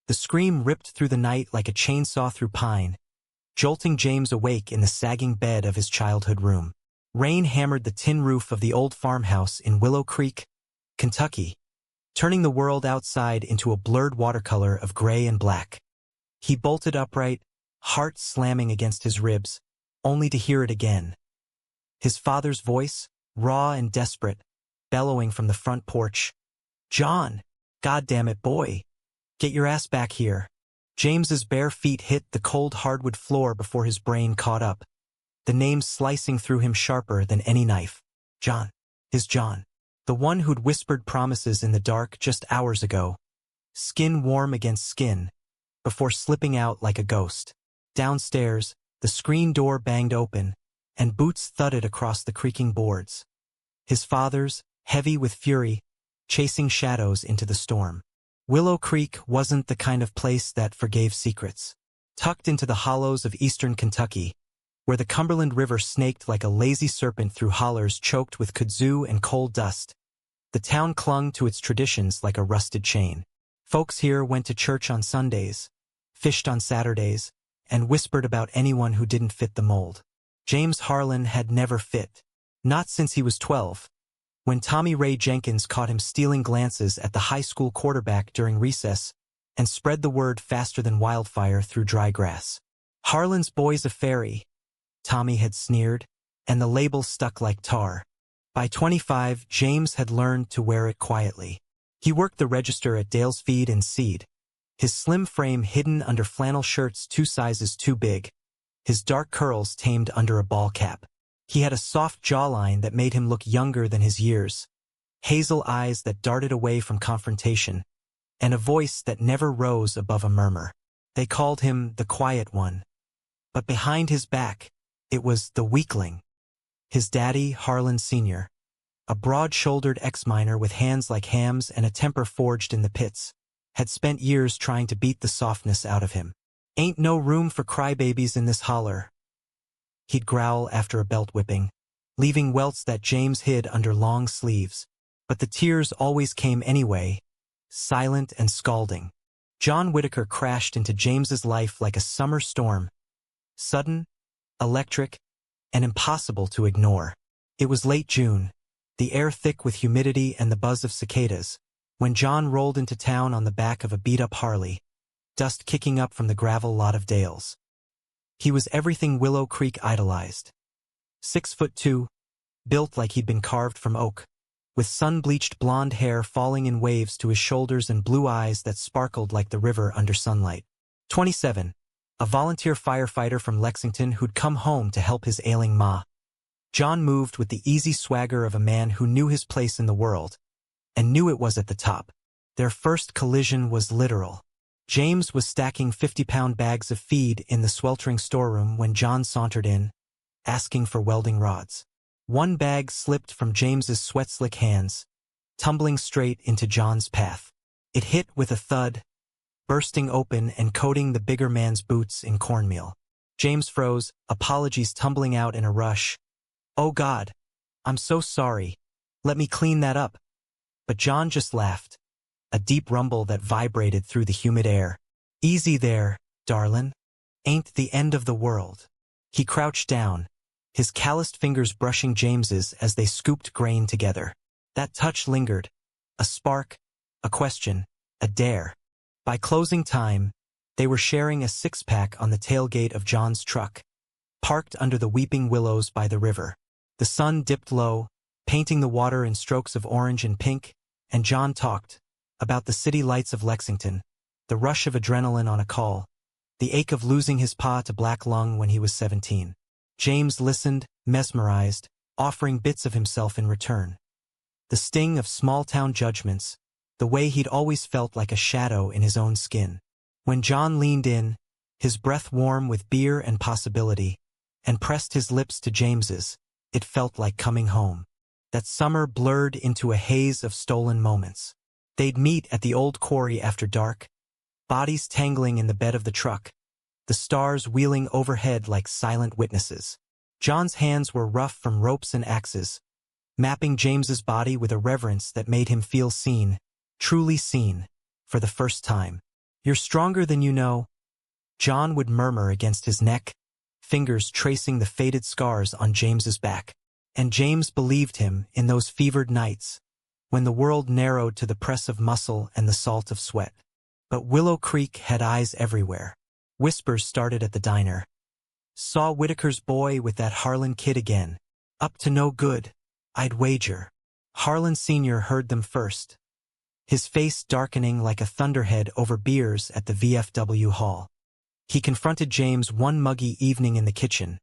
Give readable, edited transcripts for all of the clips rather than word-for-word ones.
The scream ripped through the night like a chainsaw through pine, jolting James awake in the sagging bed of his childhood room. Rain hammered the tin roof of the old farmhouse in Willow Creek, Kentucky, turning the world outside into a blurred watercolor of gray and black. He bolted upright, heart slamming against his ribs, only to hear it again. His father's voice, raw and desperate, bellowing from the front porch. "John! Goddammit, boy! Get your ass back here!" James's bare feet hit the cold hardwood floor before his brain caught up, the name slicing through him sharper than any knife. John. His John. The one who'd whispered promises in the dark just hours ago, skin warm against skin, before slipping out like a ghost. Downstairs, the screen door banged open, and boots thudded across the creaking boards. His father's, heavy with fury, chasing shadows into the storm. Willow Creek wasn't the kind of place that forgave secrets. Tucked into the hollows of eastern Kentucky, where the Cumberland River snaked like a lazy serpent through hollers choked with kudzu and coal dust, the town clung to its traditions like a rusted chain. Folks here went to church on Sundays, fished on Saturdays, and whispered about anyone who didn't fit the mold. James Harlan had never fit. Not since he was 12. When Tommy Ray Jenkins caught him stealing glances at the high school quarterback during recess and spread the word faster than wildfire through dry grass. "Harlan's boy's a fairy," Tommy had sneered, and the label stuck like tar. By 25, James had learned to wear it quietly. He worked the register at Dale's Feed and Seed, his slim frame hidden under flannel shirts 2 sizes too big, his dark curls tamed under a ball cap. He had a soft jawline that made him look younger than his years, hazel eyes that darted away from confrontation, and a voice that never rose above a murmur. They called him the quiet one. But behind his back, it was the weakling. His daddy, Harlan Sr., a broad-shouldered ex-miner with hands like hams and a temper forged in the pits, had spent years trying to beat the softness out of him. "Ain't no room for crybabies in this holler," he'd growl after a belt whipping, leaving welts that James hid under long sleeves. But the tears always came anyway, silent and scalding. John Whitaker crashed into James's life like a summer storm, sudden, electric, and impossible to ignore. It was late June, the air thick with humidity and the buzz of cicadas, when John rolled into town on the back of a beat-up Harley, dust kicking up from the gravel lot of Dale's. He was everything Willow Creek idolized. 6'2", built like he'd been carved from oak, with sun-bleached blonde hair falling in waves to his shoulders and blue eyes that sparkled like the river under sunlight. 27, a volunteer firefighter from Lexington who'd come home to help his ailing ma. John moved with the easy swagger of a man who knew his place in the world, and knew it was at the top. Their first collision was literal. James was stacking 50-pound bags of feed in the sweltering storeroom when John sauntered in, asking for welding rods. One bag slipped from James's sweat-slick hands, tumbling straight into John's path. It hit with a thud, bursting open and coating the bigger man's boots in cornmeal. James froze, apologies tumbling out in a rush. "Oh God, I'm so sorry. Let me clean that up." But John just laughed, a deep rumble that vibrated through the humid air. "Easy there, darlin'. Ain't the end of the world." He crouched down, his calloused fingers brushing James's as they scooped grain together. That touch lingered, a spark, a question, a dare. By closing time, they were sharing a six-pack on the tailgate of John's truck, parked under the weeping willows by the river. The sun dipped low, painting the water in strokes of orange and pink, and John talked about the city lights of Lexington, the rush of adrenaline on a call, the ache of losing his pa to black lung when he was 17. James listened, mesmerized, offering bits of himself in return. The sting of small-town judgments, the way he'd always felt like a shadow in his own skin. When John leaned in, his breath warm with beer and possibility, and pressed his lips to James's, it felt like coming home. That summer blurred into a haze of stolen moments. They'd meet at the old quarry after dark, bodies tangling in the bed of the truck, the stars wheeling overhead like silent witnesses. John's hands were rough from ropes and axes, mapping James's body with a reverence that made him feel seen, truly seen, for the first time. "You're stronger than you know," John would murmur against his neck, fingers tracing the faded scars on James's back. And James believed him in those fevered nights, when the world narrowed to the press of muscle and the salt of sweat. But Willow Creek had eyes everywhere. Whispers started at the diner. "Saw Whitaker's boy with that Harlan kid again. Up to no good, I'd wager." Harlan Sr. heard them first, his face darkening like a thunderhead over beers at the VFW hall. He confronted James one muggy evening in the kitchen,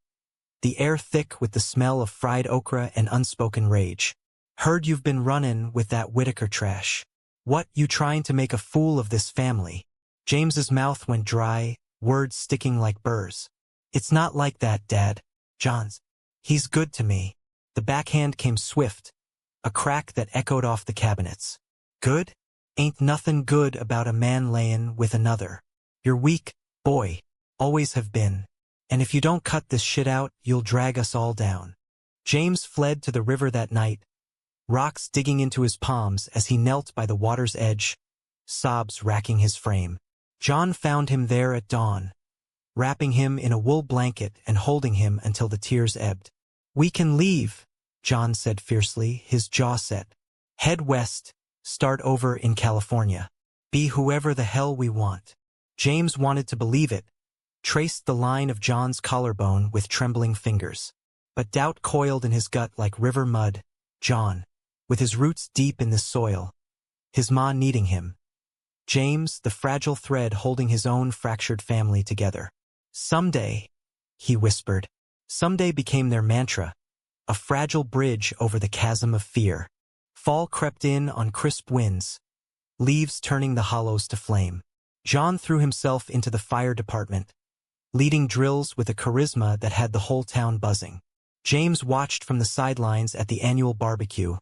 the air thick with the smell of fried okra and unspoken rage. "Heard you've been runnin' with that Whitaker trash. What, you trying to make a fool of this family?" James's mouth went dry, words sticking like burrs. "It's not like that, Dad. He's good to me." The backhand came swift, a crack that echoed off the cabinets. "Good? Ain't nothin' good about a man layin' with another. You're weak, boy. Always have been. And if you don't cut this shit out, you'll drag us all down." James fled to the river that night, rocks digging into his palms as he knelt by the water's edge, sobs racking his frame. John found him there at dawn, wrapping him in a wool blanket and holding him until the tears ebbed. "We can leave," John said fiercely, his jaw set. "Head west, start over in California. Be whoever the hell we want." James wanted to believe it, traced the line of John's collarbone with trembling fingers. But doubt coiled in his gut like river mud. John, with his roots deep in this soil, his ma needing him. James, the fragile thread holding his own fractured family together. "Someday," he whispered. Someday became their mantra, a fragile bridge over the chasm of fear. Fall crept in on crisp winds, leaves turning the hollows to flame. John threw himself into the fire department, leading drills with a charisma that had the whole town buzzing. James watched from the sidelines at the annual barbecue,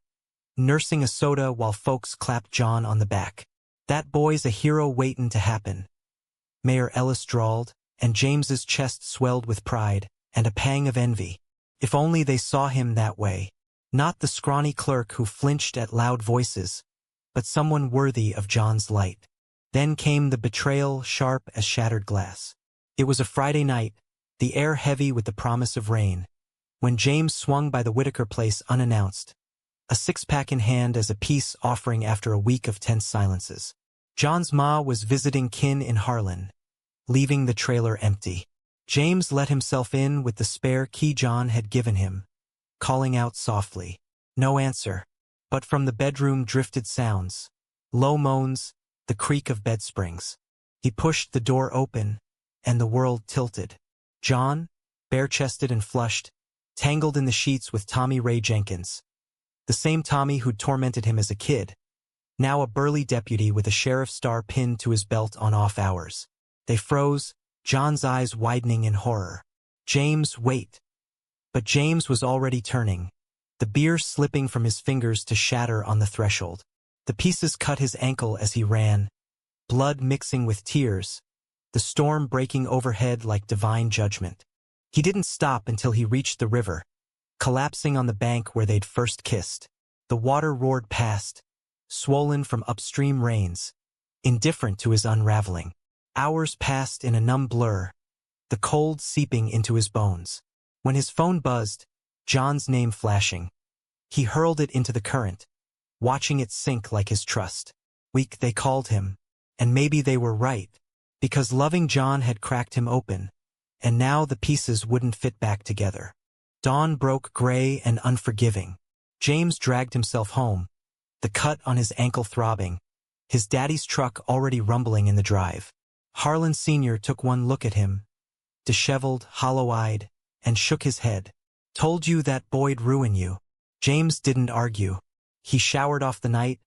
nursing a soda while folks clapped John on the back. "That boy's a hero waitin' to happen," Mayor Ellis drawled, and James's chest swelled with pride and a pang of envy. If only they saw him that way. Not the scrawny clerk who flinched at loud voices, but someone worthy of John's light. Then came the betrayal, sharp as shattered glass. It was a Friday night, the air heavy with the promise of rain, when James swung by the Whitaker place unannounced, a six-pack in hand as a peace offering after a week of tense silences. John's ma was visiting kin in Harlan, leaving the trailer empty. James let himself in with the spare key John had given him, calling out softly. No answer, but from the bedroom drifted sounds, low moans, the creak of bed springs. He pushed the door open, and the world tilted. John, bare-chested and flushed, tangled in the sheets with Tommy Ray Jenkins, the same Tommy who'd tormented him as a kid, now a burly deputy with a sheriff's star pinned to his belt on off hours. They froze, John's eyes widening in horror. "James, wait." But James was already turning, the beer slipping from his fingers to shatter on the threshold. The pieces cut his ankle as he ran, blood mixing with tears, the storm breaking overhead like divine judgment. He didn't stop until he reached the river, collapsing on the bank where they'd first kissed. The water roared past, swollen from upstream rains, indifferent to his unraveling. Hours passed in a numb blur, the cold seeping into his bones. When his phone buzzed, John's name flashing, he hurled it into the current, watching it sink like his trust. Weak, they called him, and maybe they were right, because loving John had cracked him open, and now the pieces wouldn't fit back together. Dawn broke gray and unforgiving. James dragged himself home, the cut on his ankle throbbing, his daddy's truck already rumbling in the drive. Harlan Sr. took one look at him, disheveled, hollow-eyed, and shook his head. "Told you that boy'd ruin you." James didn't argue. He showered off the night,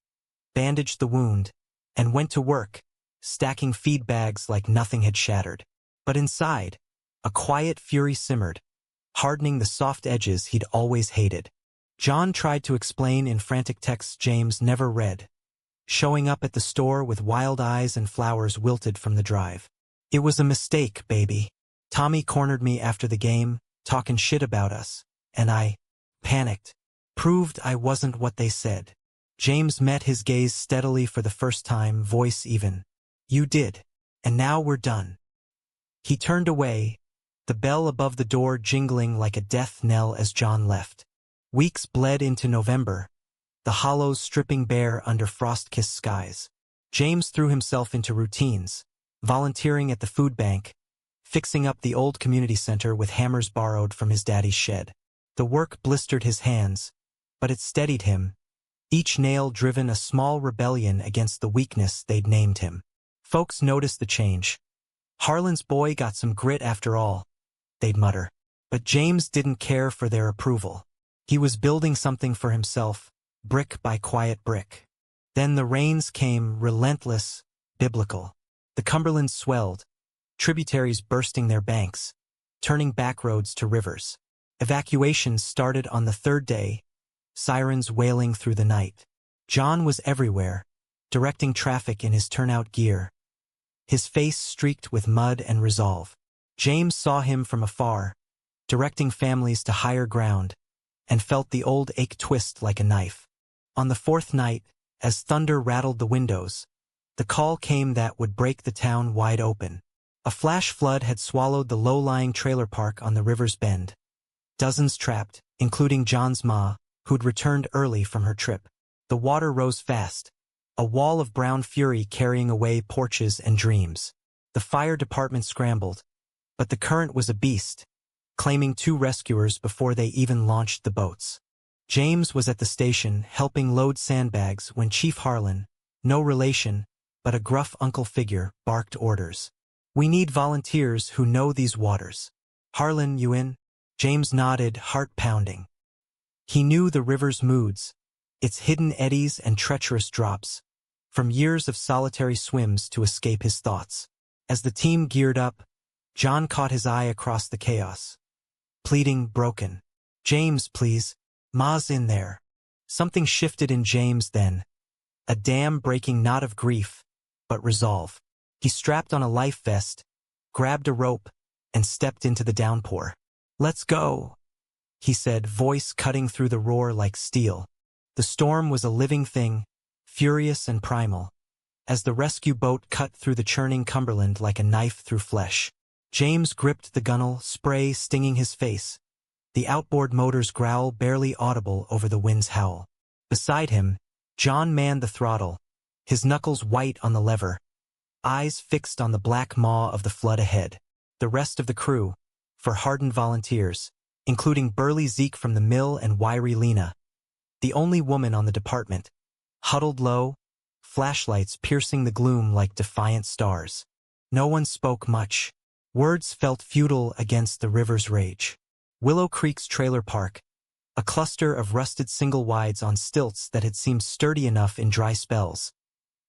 bandaged the wound, and went to work, stacking feed bags like nothing had shattered. But inside, a quiet fury simmered, hardening the soft edges he'd always hated. John tried to explain in frantic texts James never read, showing up at the store with wild eyes and flowers wilted from the drive. "It was a mistake, baby. Tommy cornered me after the game, talking shit about us, and I panicked. Proved I wasn't what they said." James met his gaze steadily for the first time, voice even. "You did. And now we're done. He turned away, the bell above the door jingling like a death knell as John left. Weeks bled into November, the hollows stripping bare under frost-kissed skies. James threw himself into routines, volunteering at the food bank, fixing up the old community center with hammers borrowed from his daddy's shed. The work blistered his hands, but it steadied him, each nail driven a small rebellion against the weakness they'd named him. Folks noticed the change. "Harlan's boy got some grit after all," they'd mutter. But James didn't care for their approval. He was building something for himself, brick by quiet brick. Then the rains came, relentless, biblical. The Cumberland swelled, tributaries bursting their banks, turning backroads to rivers. Evacuations started on the third day, sirens wailing through the night. John was everywhere, directing traffic in his turnout gear, his face streaked with mud and resolve. James saw him from afar, directing families to higher ground, and felt the old ache twist like a knife. On the fourth night, as thunder rattled the windows, the call came that would break the town wide open. A flash flood had swallowed the low-lying trailer park on the river's bend. Dozens trapped, including John's ma, who'd returned early from her trip. The water rose fast, a wall of brown fury carrying away porches and dreams. The fire department scrambled, but the current was a beast, claiming 2 rescuers before they even launched the boats. James was at the station helping load sandbags when Chief Harlan, no relation, but a gruff uncle figure, barked orders. "We need volunteers who know these waters." "Harlan, you in?" James nodded, heart pounding. He knew the river's moods, its hidden eddies and treacherous drops, from years of solitary swims to escape his thoughts. As the team geared up, John caught his eye across the chaos. Pleading, broken. "James, please. Ma's in there." Something shifted in James then. A dam-breaking knot of grief, but resolve. He strapped on a life vest, grabbed a rope, and stepped into the downpour. "Let's go," he said, voice cutting through the roar like steel. The storm was a living thing, furious and primal, as the rescue boat cut through the churning Cumberland like a knife through flesh. James gripped the gunwale, spray stinging his face, the outboard motor's growl barely audible over the wind's howl. Beside him, John manned the throttle, his knuckles white on the lever, eyes fixed on the black maw of the flood ahead. The rest of the crew, for hardened volunteers, including burly Zeke from the mill and wiry Lena, the only woman on the department, huddled low, flashlights piercing the gloom like defiant stars. No one spoke much. Words felt futile against the river's rage. Willow Creek's trailer park, a cluster of rusted single-wides on stilts that had seemed sturdy enough in dry spells,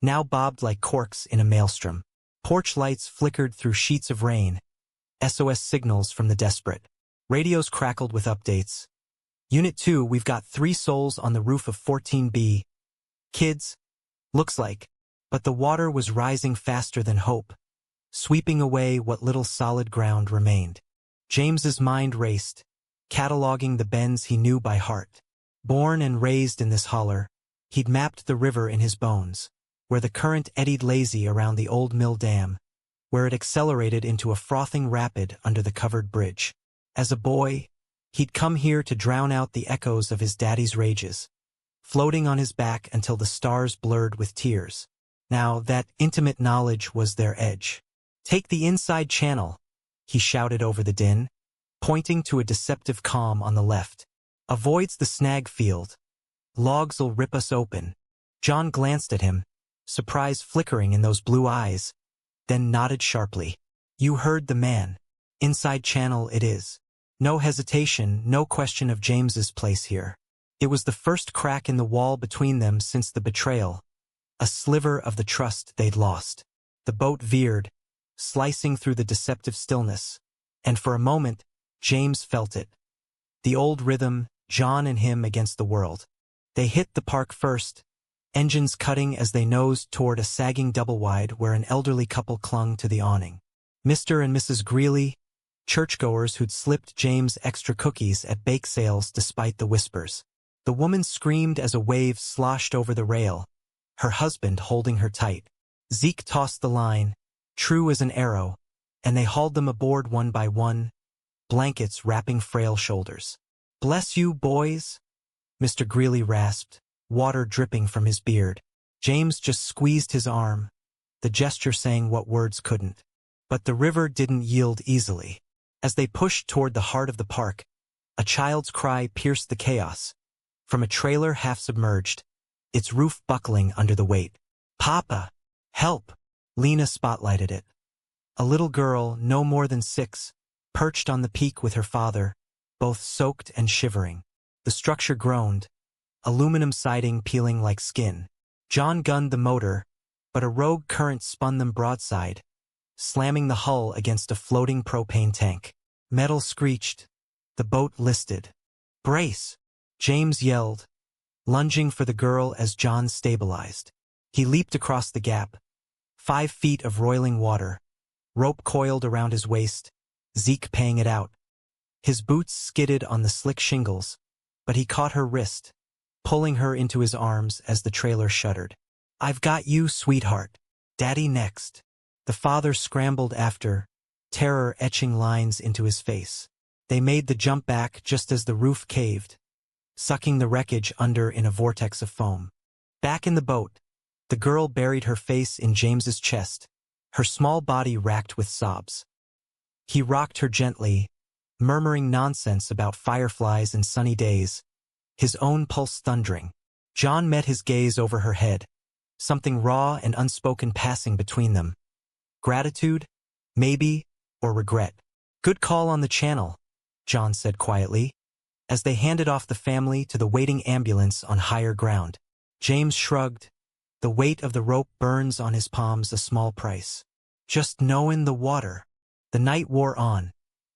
now bobbed like corks in a maelstrom. Porch lights flickered through sheets of rain, SOS signals from the desperate. Radios crackled with updates. "Unit 2, we've got 3 souls on the roof of 14B. Kids, looks like." But the water was rising faster than hope, sweeping away what little solid ground remained. James's mind raced, cataloging the bends he knew by heart. Born and raised in this holler, he'd mapped the river in his bones, where the current eddied lazy around the old mill dam, where it accelerated into a frothing rapid under the covered bridge. As a boy, he'd come here to drown out the echoes of his daddy's rages, floating on his back until the stars blurred with tears. Now that intimate knowledge was their edge. "Take the inside channel," he shouted over the din, pointing to a deceptive calm on the left. "Avoids the snag field. Logs'll rip us open." John glanced at him, surprise flickering in those blue eyes, then nodded sharply. "You heard the man. Inside channel it is." No hesitation, no question of James's place here. It was the first crack in the wall between them since the betrayal, a sliver of the trust they'd lost. The boat veered, slicing through the deceptive stillness, and for a moment, James felt it. The old rhythm, John and him against the world. They hit the park first, engines cutting as they nosed toward a sagging double-wide where an elderly couple clung to the awning. Mr. and Mrs. Greeley, churchgoers who'd slipped James extra cookies at bake sales despite the whispers. The woman screamed as a wave sloshed over the rail, her husband holding her tight. Zeke tossed the line, true as an arrow, and they hauled them aboard one by one, blankets wrapping frail shoulders. "Bless you, boys," Mr. Greeley rasped, water dripping from his beard. James just squeezed his arm, the gesture saying what words couldn't. But the river didn't yield easily. As they pushed toward the heart of the park, a child's cry pierced the chaos. From a trailer half-submerged, its roof buckling under the weight. "Papa! Help!" Lena spotlighted it. A little girl, no more than 6, perched on the peak with her father, both soaked and shivering. The structure groaned, aluminum siding peeling like skin. John gunned the motor, but a rogue current spun them broadside, slamming the hull against a floating propane tank. Metal screeched. The boat listed. "Brace!" James yelled, lunging for the girl as John stabilized. He leaped across the gap. 5 feet of roiling water, rope coiled around his waist, Zeke paying it out. His boots skidded on the slick shingles, but he caught her wrist, pulling her into his arms as the trailer shuddered. "I've got you, sweetheart. Daddy next." The father scrambled after, terror etching lines into his face. They made the jump back just as the roof caved, sucking the wreckage under in a vortex of foam. Back in the boat, the girl buried her face in James's chest, her small body racked with sobs. He rocked her gently, murmuring nonsense about fireflies and sunny days, his own pulse thundering. John met his gaze over her head, something raw and unspoken passing between them. Gratitude, maybe, or regret. "Good call on the channel," John said quietly, as they handed off the family to the waiting ambulance on higher ground. James shrugged. The weight of the rope burns on his palms a small price. Just knowin' the water. The night wore on,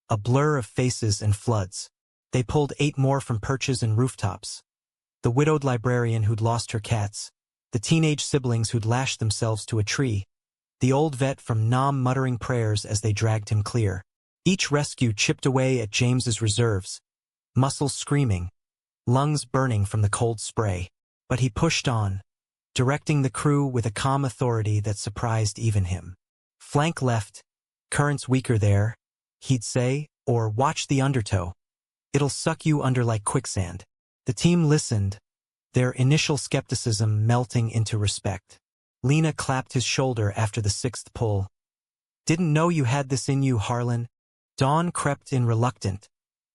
a blur of faces and floods. They pulled 8 more from perches and rooftops. The widowed librarian who'd lost her cats, the teenage siblings who'd lashed themselves to a tree, the old vet from Nam muttering prayers as they dragged him clear. Each rescue chipped away at James's reserves, muscles screaming, lungs burning from the cold spray. But he pushed on, directing the crew with a calm authority that surprised even him. "Flank left, current's weaker there," he'd say, or "watch the undertow. It'll suck you under like quicksand." The team listened, their initial skepticism melting into respect. Lena clapped his shoulder after the 6th pull. "Didn't know you had this in you, Harlan." Dawn crept in reluctant,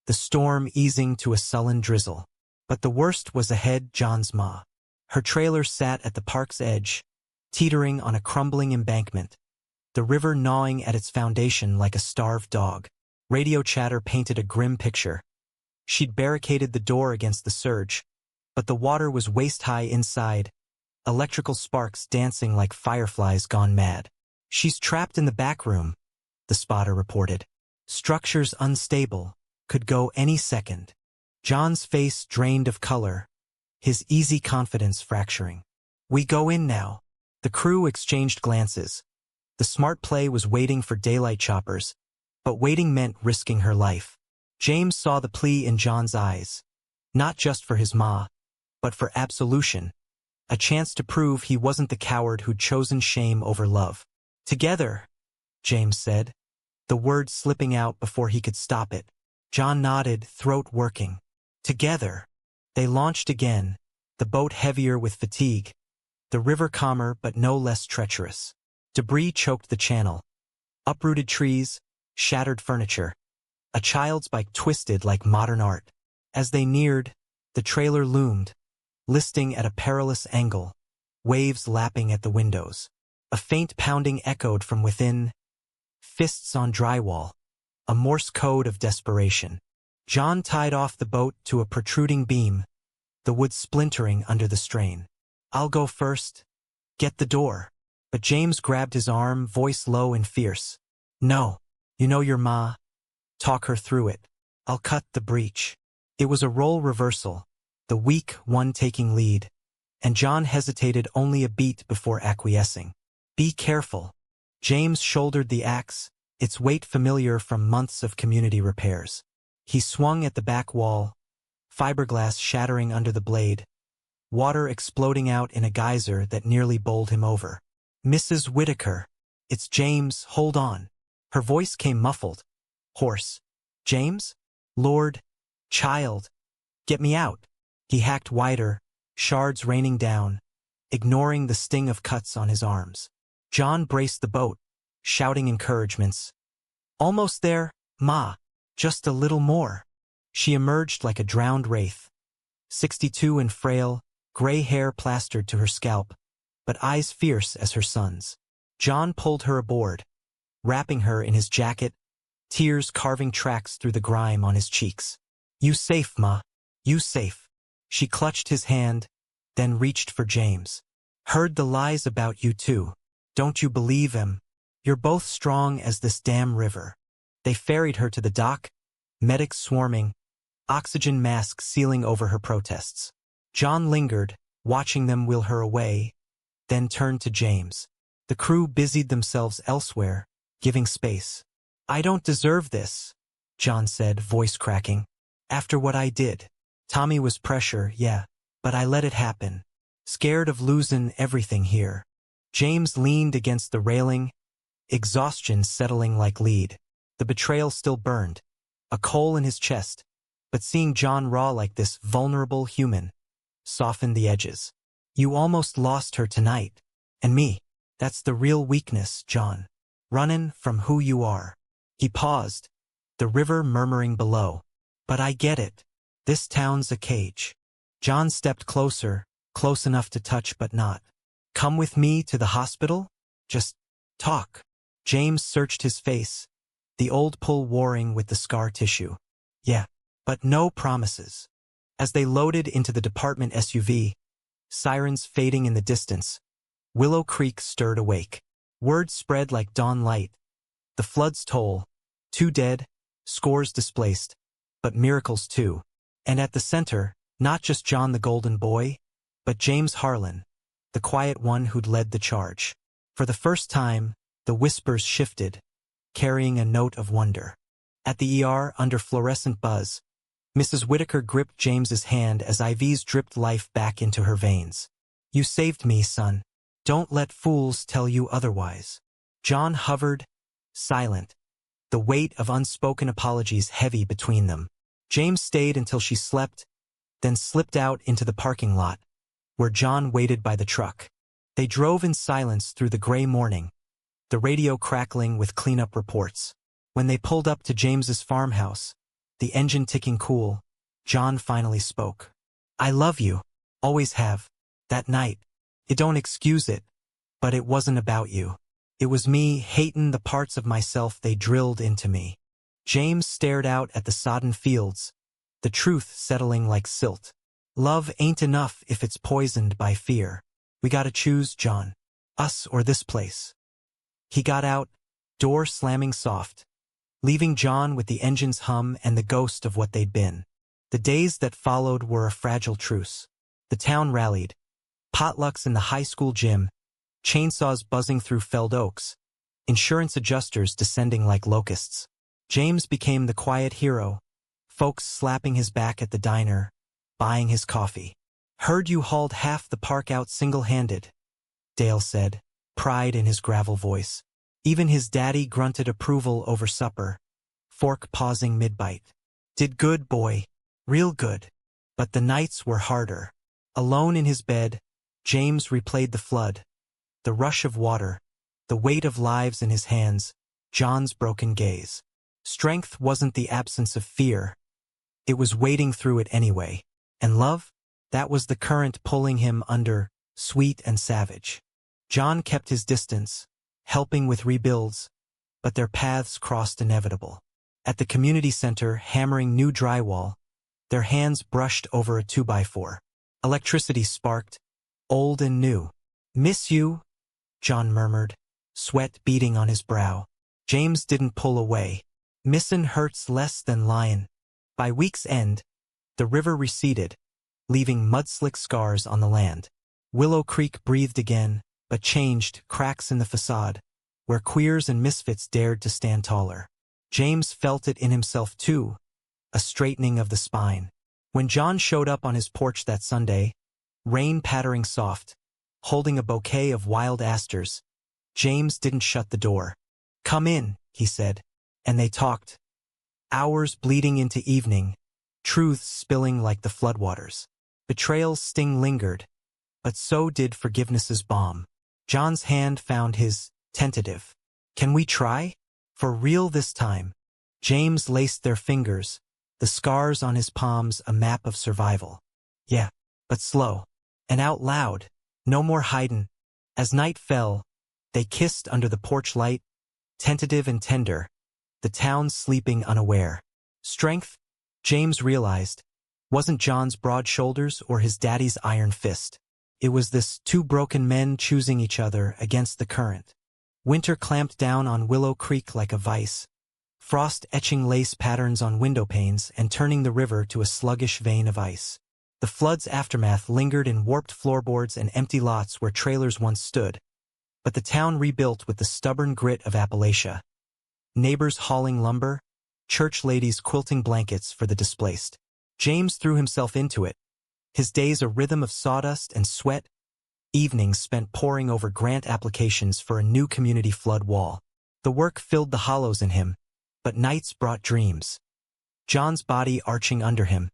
the storm easing to a sullen drizzle. But the worst was ahead. John's ma. Her trailer sat at the park's edge, teetering on a crumbling embankment, the river gnawing at its foundation like a starved dog. Radio chatter painted a grim picture. She'd barricaded the door against the surge, but the water was waist-high inside, electrical sparks dancing like fireflies gone mad. "She's trapped in the back room," the spotter reported. "Structure's unstable, could go any second." John's face drained of color, his easy confidence fracturing. "We go in now." The crew exchanged glances. The smart play was waiting for daylight choppers, but waiting meant risking her life. James saw the plea in John's eyes, not just for his ma, but for absolution, a chance to prove he wasn't the coward who'd chosen shame over love. "Together," James said, the word slipping out before he could stop it. John nodded, throat working. Together. They launched again, the boat heavier with fatigue, the river calmer but no less treacherous. Debris choked the channel. Uprooted trees, shattered furniture. A child's bike twisted like modern art. As they neared, the trailer loomed, listing at a perilous angle, waves lapping at the windows. A faint pounding echoed from within, fists on drywall, a Morse code of desperation. John tied off the boat to a protruding beam, the wood splintering under the strain. "I'll go first. Get the door." But James grabbed his arm, voice low and fierce. "No. You know your ma. Talk her through it. I'll cut the breach." It was a role reversal, the weak one taking lead, and John hesitated only a beat before acquiescing. "Be careful." James shouldered the axe, its weight familiar from months of community repairs. He swung at the back wall, fiberglass shattering under the blade, water exploding out in a geyser that nearly bowled him over. "Mrs. Whitaker." It's James, hold on. Her voice came muffled, hoarse. James? Lord? Child? Get me out. He hacked wider, shards raining down, ignoring the sting of cuts on his arms. John braced the boat, shouting encouragements. Almost there, Ma. Just a little more. She emerged like a drowned wraith. 62 and frail, gray hair plastered to her scalp, but eyes fierce as her son's. John pulled her aboard, wrapping her in his jacket, tears carving tracks through the grime on his cheeks. You safe, Ma. You safe. She clutched his hand, then reached for James. Heard the lies about you too. Don't you believe him? You're both strong as this damn river. They ferried her to the dock, medics swarming, oxygen masks sealing over her protests. John lingered, watching them wheel her away, then turned to James. The crew busied themselves elsewhere, giving space. I don't deserve this, John said, voice cracking. After what I did. Tommy was pressure, yeah, but I let it happen. Scared of losing everything here. James leaned against the railing, exhaustion settling like lead. The betrayal still burned, a coal in his chest, but seeing John raw like this vulnerable human softened the edges. You almost lost her tonight. And me. That's the real weakness, John. Running from who you are. He paused, the river murmuring below. But I get it. This town's a cage. John stepped closer, close enough to touch but not. Come with me to the hospital? Just talk. James searched his face, the old pull warring with the scar tissue. Yeah, but no promises. As they loaded into the department SUV, sirens fading in the distance, Willow Creek stirred awake. Word spread like dawn light. The flood's toll, 2 dead, scores displaced, but miracles too. And at the center, not just John the Golden Boy, but James Harlan, the quiet one who'd led the charge. For the first time, the whispers shifted, carrying a note of wonder. At the ER, under fluorescent buzz, Mrs. Whitaker gripped James's hand as IVs dripped life back into her veins. You saved me, son. Don't let fools tell you otherwise. John hovered, silent, the weight of unspoken apologies heavy between them. James stayed until she slept, then slipped out into the parking lot, where John waited by the truck. They drove in silence through the gray morning, the radio crackling with cleanup reports. When they pulled up to James's farmhouse, the engine ticking cool, John finally spoke. I love you. Always have. That night. It don't excuse it, but it wasn't about you. It was me hating the parts of myself they drilled into me. James stared out at the sodden fields, the truth settling like silt. Love ain't enough if it's poisoned by fear. We gotta choose, John. Us or this place. He got out, door slamming soft, leaving John with the engine's hum and the ghost of what they'd been. The days that followed were a fragile truce. The town rallied. Potlucks in the high school gym, chainsaws buzzing through felled oaks, insurance adjusters descending like locusts. James became the quiet hero, folks slapping his back at the diner, buying his coffee. Heard you hauled half the park out single-handed, Dale said, pride in his gravel voice. Even his daddy grunted approval over supper, fork pausing mid-bite. Did good, boy. Real good. But the nights were harder. Alone in his bed, James replayed the flood, the rush of water, the weight of lives in his hands, John's broken gaze. Strength wasn't the absence of fear. It was wading through it anyway. And love? That was the current pulling him under, sweet and savage. John kept his distance, helping with rebuilds, but their paths crossed inevitable. At the community center, hammering new drywall, their hands brushed over a 2x4. Electricity sparked, old and new. Miss you, John murmured, sweat beading on his brow. James didn't pull away. Missin' hurts less than lyin'. By week's end, the river receded, leaving mud-slick scars on the land. Willow Creek breathed again, but changed, cracks in the facade, where queers and misfits dared to stand taller. James felt it in himself too, a straightening of the spine. When John showed up on his porch that Sunday, rain pattering soft, holding a bouquet of wild asters, James didn't shut the door. "Come in," he said. And they talked. Hours bleeding into evening, truths spilling like the floodwaters. Betrayal's sting lingered, but so did forgiveness's balm. John's hand found his, tentative. "Can we try? For real this time?" James laced their fingers, the scars on his palms a map of survival. "Yeah, but slow. And out loud. No more hidin'." As night fell, they kissed under the porch light, tentative and tender, the town sleeping unaware. Strength, James realized, wasn't John's broad shoulders or his daddy's iron fist. It was this two broken men choosing each other against the current. Winter clamped down on Willow Creek like a vice, frost etching lace patterns on window panes and turning the river to a sluggish vein of ice. The flood's aftermath lingered in warped floorboards and empty lots where trailers once stood, but the town rebuilt with the stubborn grit of Appalachia. Neighbors hauling lumber, church ladies quilting blankets for the displaced. James threw himself into it, his days a rhythm of sawdust and sweat, evenings spent poring over grant applications for a new community flood wall. The work filled the hollows in him, but nights brought dreams. John's body arching under him,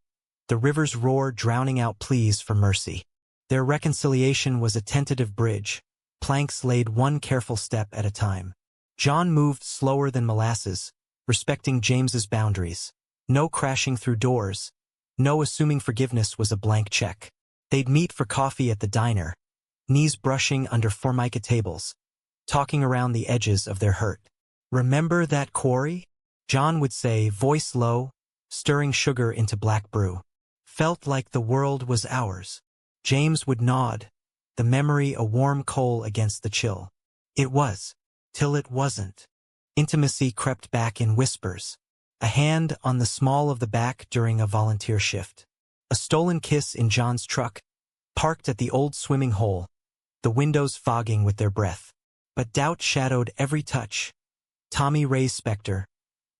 the river's roar drowning out pleas for mercy. Their reconciliation was a tentative bridge, planks laid one careful step at a time. John moved slower than molasses, respecting James's boundaries. No crashing through doors, no assuming forgiveness was a blank check. They'd meet for coffee at the diner, knees brushing under formica tables, talking around the edges of their hurt. "Remember that quarry?" John would say, voice low, stirring sugar into black brew. "Felt like the world was ours." James would nod, the memory a warm coal against the chill. "It was, till it wasn't." Intimacy crept back in whispers. A hand on the small of the back during a volunteer shift. A stolen kiss in John's truck, parked at the old swimming hole, the windows fogging with their breath. But doubt shadowed every touch. Tommy Ray's specter,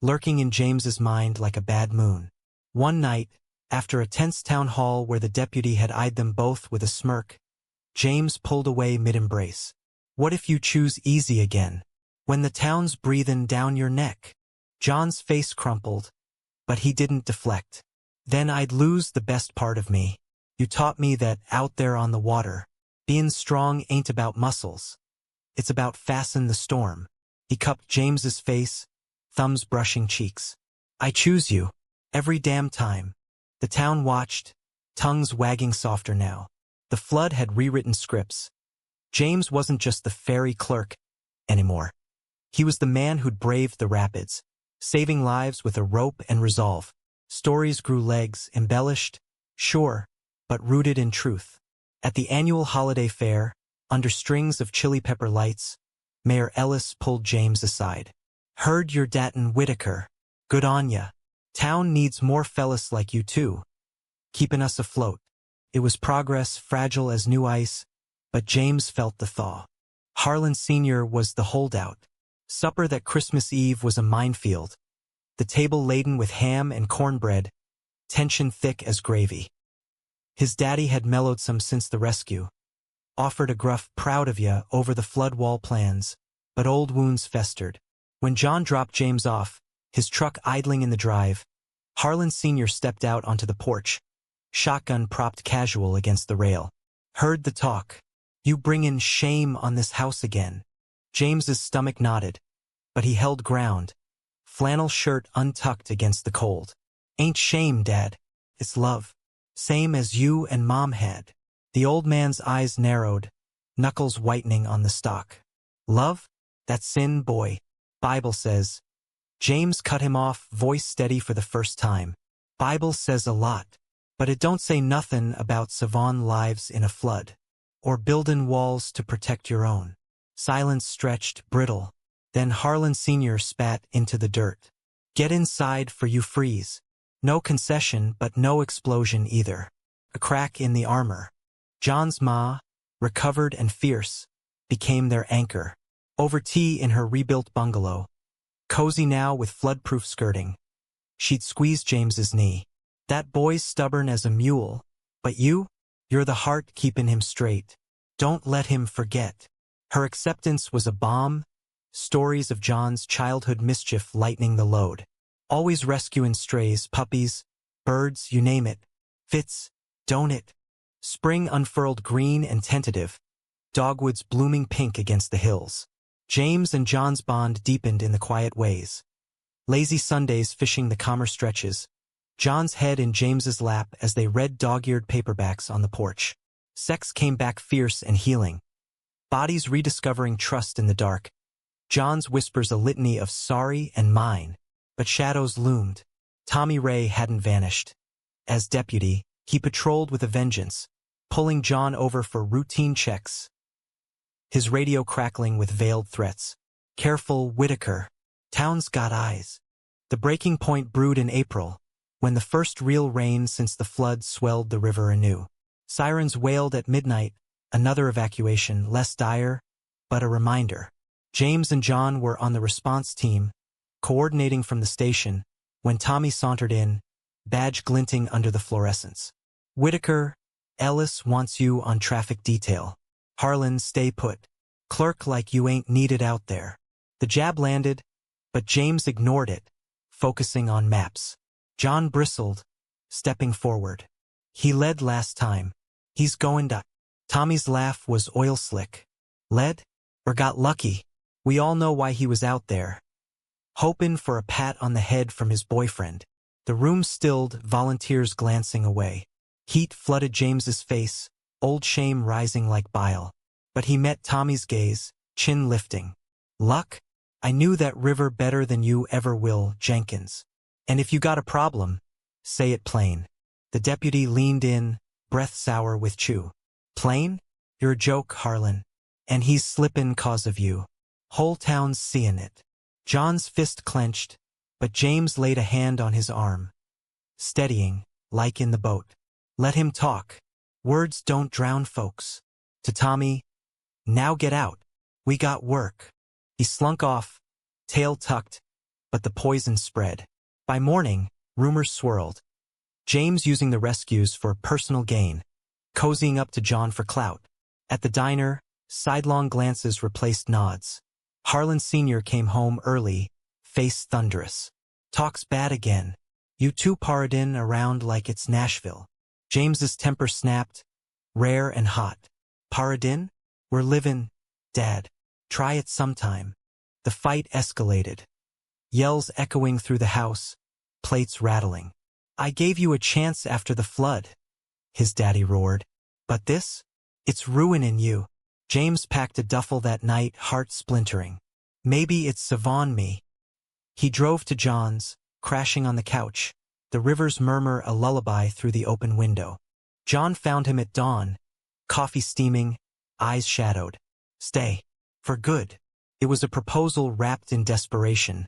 lurking in James's mind like a bad moon. One night, after a tense town hall where the deputy had eyed them both with a smirk, James pulled away mid-embrace. "What if you choose easy again? When the town's breathin' down your neck?" John's face crumpled, but he didn't deflect. "Then I'd lose the best part of me. You taught me that out there on the water, bein' strong ain't about muscles. It's about facin' the storm." He cupped James's face, thumbs brushing cheeks. "I choose you, every damn time." The town watched, tongues wagging softer now. The flood had rewritten scripts. James wasn't just the ferry clerk anymore. He was the man who'd braved the rapids, saving lives with a rope and resolve. Stories grew legs, embellished, sure, but rooted in truth. At the annual holiday fair, under strings of chili pepper lights, Mayor Ellis pulled James aside. "Heard you're datin' Whitaker. Good on ya. Town needs more fellas like you too, keepin' us afloat." It was progress, fragile as new ice, but James felt the thaw. Harlan Sr. was the holdout. Supper that Christmas Eve was a minefield, the table laden with ham and cornbread, tension thick as gravy. His daddy had mellowed some since the rescue, offered a gruff "proud of ya" over the flood wall plans, but old wounds festered. When John dropped James off, his truck idling in the drive, Harlan Sr. stepped out onto the porch, shotgun propped casual against the rail. "Heard the talk. You bringin' shame on this house again." James's stomach knotted, but he held ground, flannel shirt untucked against the cold. "Ain't shame, Dad. It's love. Same as you and Mom had." The old man's eyes narrowed, knuckles whitening on the stock. "Love? That's sin, boy. Bible says." James cut him off, voice steady for the first time. "Bible says a lot, but it don't say nothin' about savin' lives in a flood, or buildin' walls to protect your own." Silence stretched, brittle. Then Harlan Sr. spat into the dirt. "Get inside for you freeze." No concession, but no explosion either. A crack in the armor. John's ma, recovered and fierce, became their anchor. Over tea in her rebuilt bungalow, cozy now with floodproof skirting, she'd squeeze James's knee. "That boy's stubborn as a mule, but you're the heart keepin' him straight. Don't let him forget." Her acceptance was a bomb, stories of John's childhood mischief lightening the load. Always rescuing strays, puppies, birds, you name it. Fits, don't it? Spring unfurled green and tentative, dogwoods blooming pink against the hills. James and John's bond deepened in the quiet ways. Lazy Sundays fishing the calmer stretches, John's head in James's lap as they read dog-eared paperbacks on the porch. Sex came back fierce and healing. Bodies rediscovering trust in the dark. John's whispers a litany of sorry and mine, but shadows loomed. Tommy Ray hadn't vanished. As deputy, he patrolled with a vengeance, pulling John over for routine checks. His radio crackling with veiled threats. Careful, Whitaker. Town's got eyes. The breaking point brewed in April, when the first real rain since the flood swelled the river anew. Sirens wailed at midnight, another evacuation, less dire, but a reminder. James and John were on the response team, coordinating from the station, when Tommy sauntered in, badge glinting under the fluorescence. Whitaker, Ellis wants you on traffic detail. Harlan, stay put. Clerk like you ain't needed out there. The jab landed, but James ignored it, focusing on maps. John bristled, stepping forward. He led last time. He's going to. Tommy's laugh was oil slick. Led? Or got lucky? We all know why he was out there. Hoping for a pat on the head from his boyfriend. The room stilled, volunteers glancing away. Heat flooded James's face, old shame rising like bile. But he met Tommy's gaze, chin lifting. Luck? I knew that river better than you ever will, Jenkins. And if you got a problem, say it plain. The deputy leaned in, breath sour with chew. Plain? You're a joke, Harlan. And he's slippin' 'cause of you. Whole town's seein' it. John's fist clenched, but James laid a hand on his arm. Steadying, like in the boat. Let him talk. Words don't drown folks. To Tommy, now get out. We got work. He slunk off, tail tucked, but the poison spread. By morning, rumors swirled. James using the rescues for personal gain, cozying up to John for clout. At the diner, sidelong glances replaced nods. Harlan Sr. came home early, face thunderous. Talks bad again. You two paradin around like it's Nashville. James's temper snapped, rare and hot. Paradin? We're livin', Dad. Try it sometime. The fight escalated. Yells echoing through the house, plates rattling. I gave you a chance after the flood, his daddy roared. But this? It's ruinin' you. James packed a duffel that night, heart splintering. Maybe it's Savon me. He drove to John's, crashing on the couch, the river's murmur a lullaby through the open window. John found him at dawn, coffee steaming, eyes shadowed. Stay. For good. It was a proposal wrapped in desperation.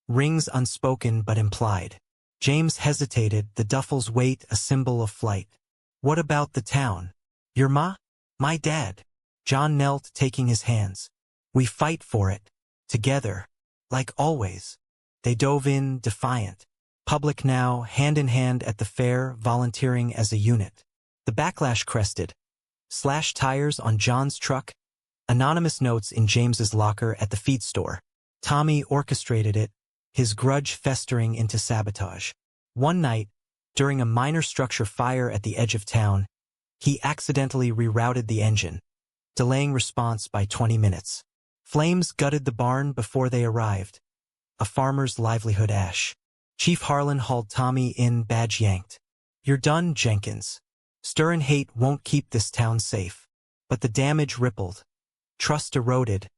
Rings unspoken but implied. James hesitated, the duffel's weight a symbol of flight. What about the town? Your ma? My dad. John knelt, taking his hands. We fight for it. Together. Like always. They dove in, defiant. Public now, hand in hand at the fair, volunteering as a unit. The backlash crested. Slashed tires on John's truck. Anonymous notes in James's locker at the feed store. Tommy orchestrated it, his grudge festering into sabotage. One night, during a minor structure fire at the edge of town, he accidentally rerouted the engine, delaying response by 20 minutes. Flames gutted the barn before they arrived. A farmer's livelihood ash. Chief Harlan hauled Tommy in, badge yanked. You're done, Jenkins. Stirrin' hate won't keep this town safe. But the damage rippled. Trust eroded.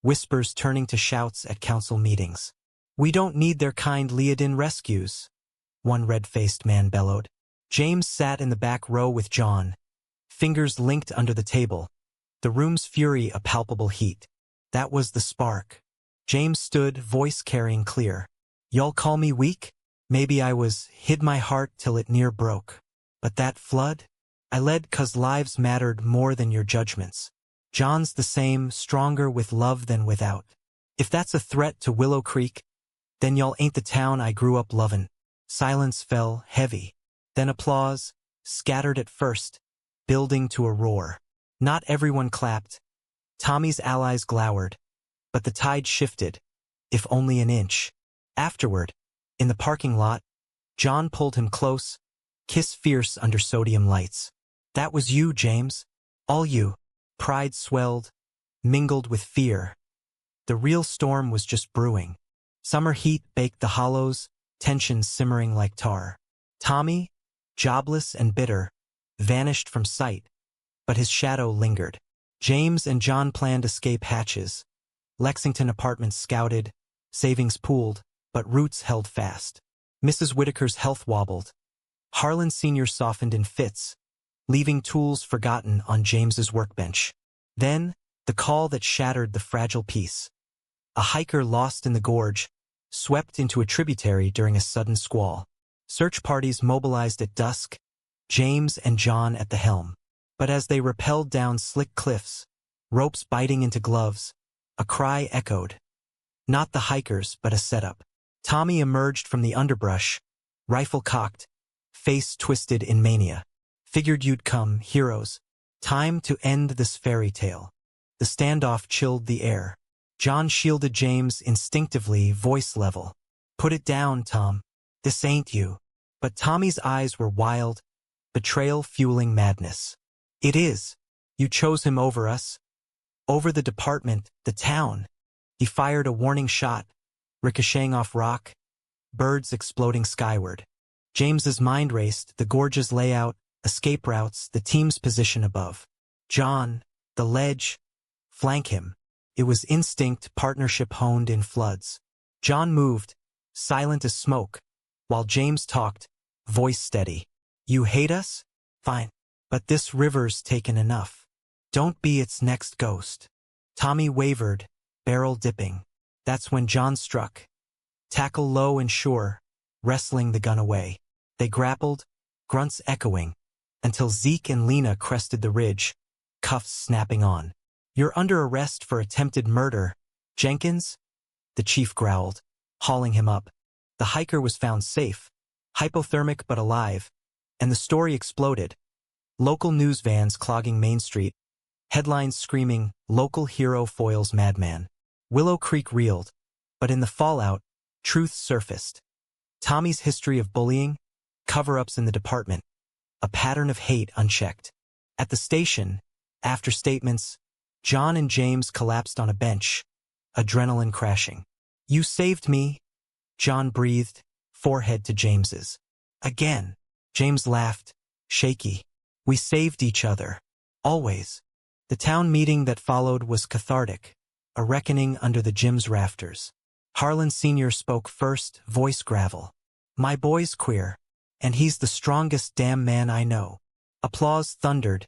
Whispers turning to shouts at council meetings. We don't need their kind Leodin rescues, one red-faced man bellowed. James sat in the back row with John, fingers linked under the table, the room's fury a palpable heat. That was the spark. James stood, voice carrying clear. Y'all call me weak? Maybe I hid my heart till it near broke. But that flood? I led 'cause lives mattered more than your judgments. John's the same, stronger with love than without. If that's a threat to Willow Creek, then y'all ain't the town I grew up lovin'. Silence fell, heavy. Then applause, scattered at first, building to a roar. Not everyone clapped. Tommy's allies glowered, but the tide shifted, if only an inch. Afterward, in the parking lot, John pulled him close, kiss fierce under sodium lights. That was you, James. All you. Pride swelled, mingled with fear. The real storm was just brewing. Summer heat baked the hollows, tensions simmering like tar. Tommy, jobless and bitter, vanished from sight, but his shadow lingered. James and John planned escape hatches. Lexington apartments scouted, savings pooled, but roots held fast. Mrs. Whitaker's health wobbled. Harlan Sr. softened in fits, leaving tools forgotten on James's workbench. Then, the call that shattered the fragile peace. A hiker lost in the gorge, swept into a tributary during a sudden squall. Search parties mobilized at dusk, James and John at the helm. But as they rappelled down slick cliffs, ropes biting into gloves, a cry echoed. Not the hikers, but a setup. Tommy emerged from the underbrush, rifle cocked, face twisted in mania. Figured you'd come, heroes. Time to end this fairy tale. The standoff chilled the air. John shielded James instinctively, voice level. Put it down, Tom. This ain't you. But Tommy's eyes were wild, betrayal fueling madness. It is. You chose him over us. Over the department, the town. He fired a warning shot, ricocheting off rock, birds exploding skyward. James's mind raced, the gorge's layout, escape routes, the team's position above. John, the ledge, flank him. It was instinct, partnership honed in floods. John moved, silent as smoke, while James talked, voice steady. You hate us? Fine. But this river's taken enough. Don't be its next ghost. Tommy wavered, barrel dipping. That's when John struck. Tackle low and sure, wrestling the gun away. They grappled, grunts echoing, until Zeke and Lena crested the ridge, cuffs snapping on. You're under arrest for attempted murder, Jenkins? The chief growled, hauling him up. The hiker was found safe, hypothermic but alive, and the story exploded. Local news vans clogging Main Street, headlines screaming, "Local hero foils madman." Willow Creek reeled, but in the fallout, truth surfaced. Tommy's history of bullying, cover-ups in the department, a pattern of hate unchecked. At the station, after statements, John and James collapsed on a bench, adrenaline crashing. You saved me, John breathed, forehead to James's. Again, James laughed, shaky. We saved each other. Always. The town meeting that followed was cathartic, a reckoning under the gym's rafters. Harlan Sr. spoke first, voice gravel. My boy's queer, and he's the strongest damn man I know. Applause thundered,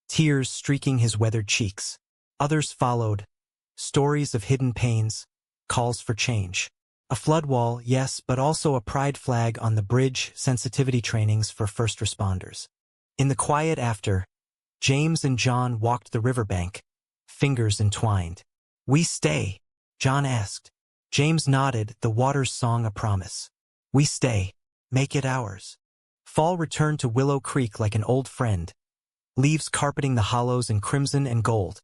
tears streaking his weathered cheeks. Others followed, stories of hidden pains, calls for change. A flood wall, yes, but also a pride flag on the bridge, sensitivity trainings for first responders. In the quiet after, James and John walked the riverbank, fingers entwined. We stay, John asked. James nodded, the water's song a promise. We stay, make it ours. Fall returned to Willow Creek like an old friend, leaves carpeting the hollows in crimson and gold.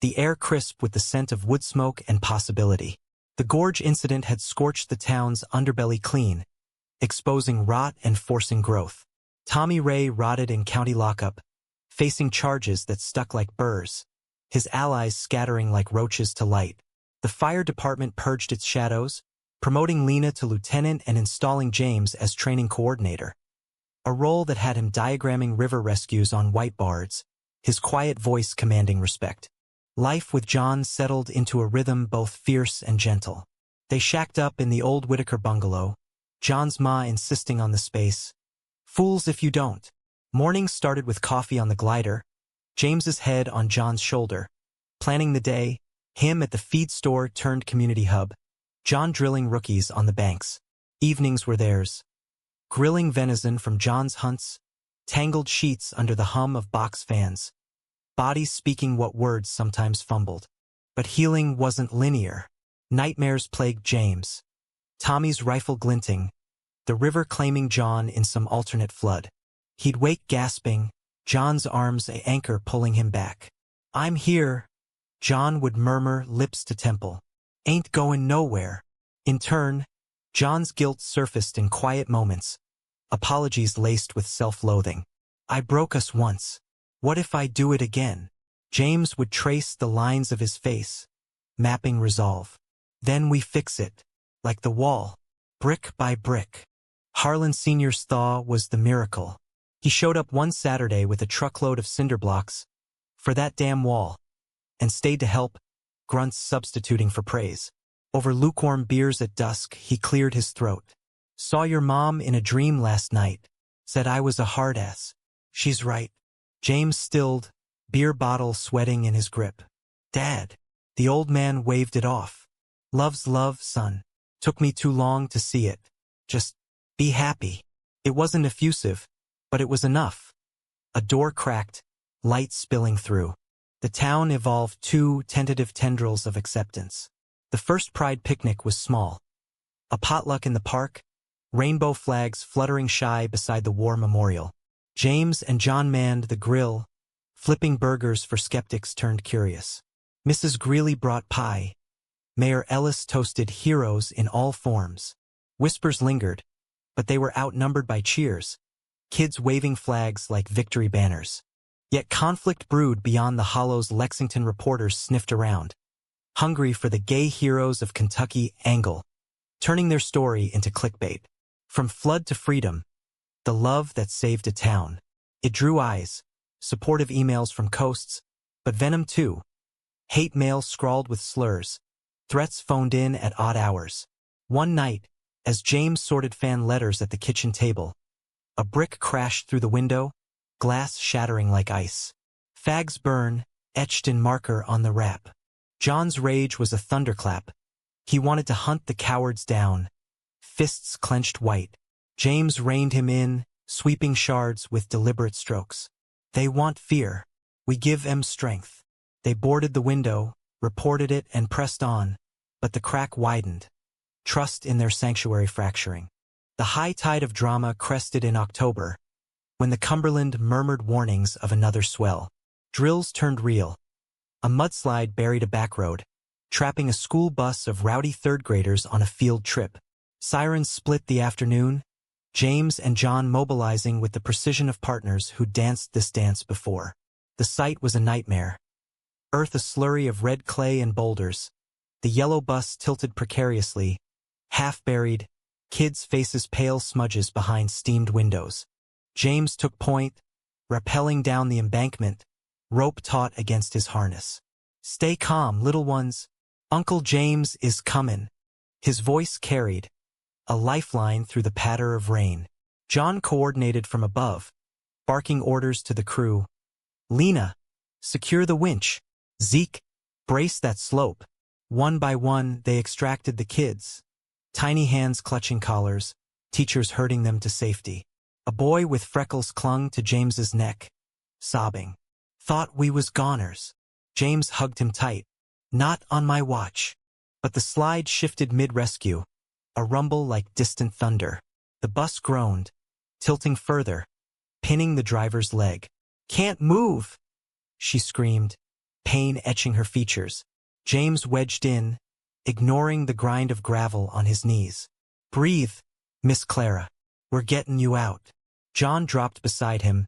The air crisp with the scent of wood smoke and possibility. The gorge incident had scorched the town's underbelly clean, exposing rot and forcing growth. Tommy Ray rotted in county lockup, facing charges that stuck like burrs, his allies scattering like roaches to light. The fire department purged its shadows, promoting Lena to lieutenant and installing James as training coordinator, a role that had him diagramming river rescues on whiteboards, his quiet voice commanding respect. Life with John settled into a rhythm both fierce and gentle. They shacked up in the old Whitaker bungalow, John's ma insisting on the space. Fools if you don't. Morning started with coffee on the glider, James's head on John's shoulder, planning the day, him at the feed store turned community hub, John drilling rookies on the banks. Evenings were theirs. Grilling venison from John's hunts, tangled sheets under the hum of box fans, bodies speaking what words sometimes fumbled. But healing wasn't linear. Nightmares plagued James. Tommy's rifle glinting, the river claiming John in some alternate flood. He'd wake gasping, John's arms an anchor pulling him back. I'm here, John would murmur, lips to temple. Ain't going nowhere. In turn, John's guilt surfaced in quiet moments, apologies laced with self-loathing. I broke us once. What if I do it again? James would trace the lines of his face, mapping resolve. Then we fix it, like the wall, brick by brick. Harlan Sr.'s thaw was the miracle. He showed up one Saturday with a truckload of cinder blocks for that damn wall, and stayed to help, grunts substituting for praise. Over lukewarm beers at dusk, he cleared his throat. Saw your mom in a dream last night. Said I was a hard ass. She's right. James stilled, beer bottle sweating in his grip. Dad. The old man waved it off. Love's love, son. Took me too long to see it. Just be happy. It wasn't effusive, but it was enough. A door cracked, light spilling through. The town evolved two tentative tendrils of acceptance. The first Pride picnic was small. A potluck in the park, rainbow flags fluttering shy beside the war memorial. James and John manned the grill, flipping burgers for skeptics turned curious. Mrs. Greeley brought pie. Mayor Ellis toasted heroes in all forms. Whispers lingered, but they were outnumbered by cheers, kids waving flags like victory banners. Yet conflict brewed beyond the hollows. Lexington reporters sniffed around, hungry for the gay heroes of Kentucky angle, turning their story into clickbait. From flood to freedom, the love that saved a town. It drew eyes, supportive emails from coasts, but venom too. Hate mail scrawled with slurs, threats phoned in at odd hours. One night, as James sorted fan letters at the kitchen table, a brick crashed through the window, glass shattering like ice. Fags burn, etched in marker on the wrap. John's rage was a thunderclap. He wanted to hunt the cowards down, fists clenched white. James reined him in, sweeping shards with deliberate strokes. They want fear. We give 'em strength. They boarded the window, reported it, and pressed on, but the crack widened, trust in their sanctuary fracturing. The high tide of drama crested in October, when the Cumberland murmured warnings of another swell. Drills turned real. A mudslide buried a backroad, trapping a school bus of rowdy third-graders on a field trip. Sirens split the afternoon, James and John mobilizing with the precision of partners who danced this dance before. The sight was a nightmare. Earth a slurry of red clay and boulders. The yellow bus tilted precariously, half-buried, kids' faces pale smudges behind steamed windows. James took point, rappelling down the embankment, rope taut against his harness. Stay calm, little ones. Uncle James is comin'. His voice carried, a lifeline through the patter of rain. John coordinated from above, barking orders to the crew. Lena, secure the winch. Zeke, brace that slope. One by one, they extracted the kids, tiny hands clutching collars, teachers herding them to safety. A boy with freckles clung to James's neck, sobbing. Thought we was goners. James hugged him tight. Not on my watch. But the slide shifted mid-rescue, a rumble like distant thunder. The bus groaned, tilting further, pinning the driver's leg. Can't move, she screamed, pain etching her features. James wedged in, ignoring the grind of gravel on his knees. Breathe, Miss Clara. We're getting you out. John dropped beside him,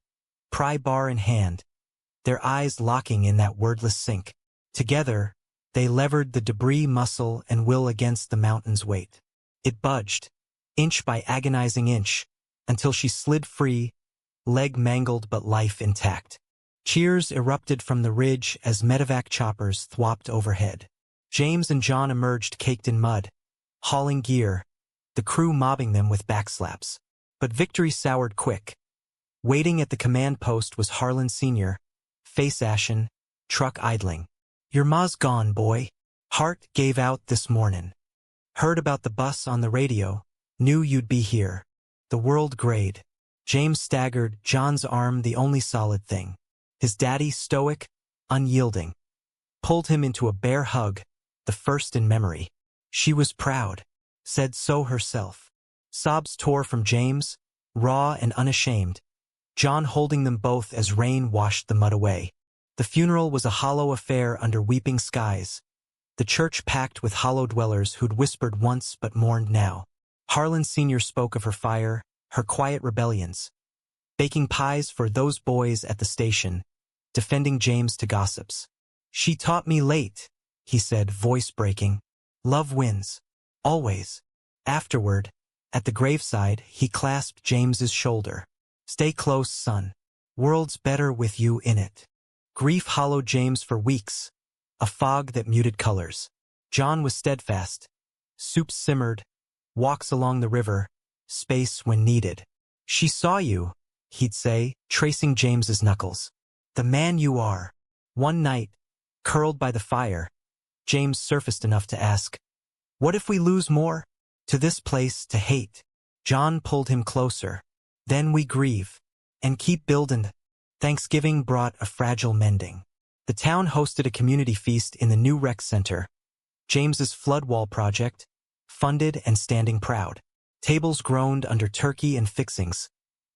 pry bar in hand, their eyes locking in that wordless sync. Together, they levered the debris muscle and will against the mountain's weight. It budged, inch by agonizing inch, until she slid free, leg mangled but life intact. Cheers erupted from the ridge as medevac choppers thwopped overhead. James and John emerged caked in mud, hauling gear, the crew mobbing them with backslaps. But victory soured quick. Waiting at the command post was Harlan Sr., face ashen, truck idling. Your ma's gone, boy. Heart gave out this mornin'. Heard about the bus on the radio, knew you'd be here. The world grayed. James staggered, John's arm the only solid thing. His daddy, stoic, unyielding, pulled him into a bear hug, the first in memory. She was proud, said so herself. Sobs tore from James, raw and unashamed, John holding them both as rain washed the mud away. The funeral was a hollow affair under weeping skies, the church packed with hollow dwellers who'd whispered once but mourned now. Harlan Sr. spoke of her fire, her quiet rebellions, baking pies for those boys at the station, defending James to gossips. "She taught me late," he said, voice breaking. "Love wins. Always." Afterward, at the graveside, he clasped James's shoulder. "Stay close, son. World's better with you in it." Grief hollowed James for weeks, a fog that muted colors. John was steadfast. Soup simmered, walks along the river, space when needed. "She saw you," he'd say, tracing James's knuckles. "The man you are." One night, curled by the fire, James surfaced enough to ask, "What if we lose more? To this place, to hate?" John pulled him closer. "Then we grieve. And keep buildin'." Thanksgiving brought a fragile mending. The town hosted a community feast in the new rec center, James's flood wall project, funded and standing proud. Tables groaned under turkey and fixings,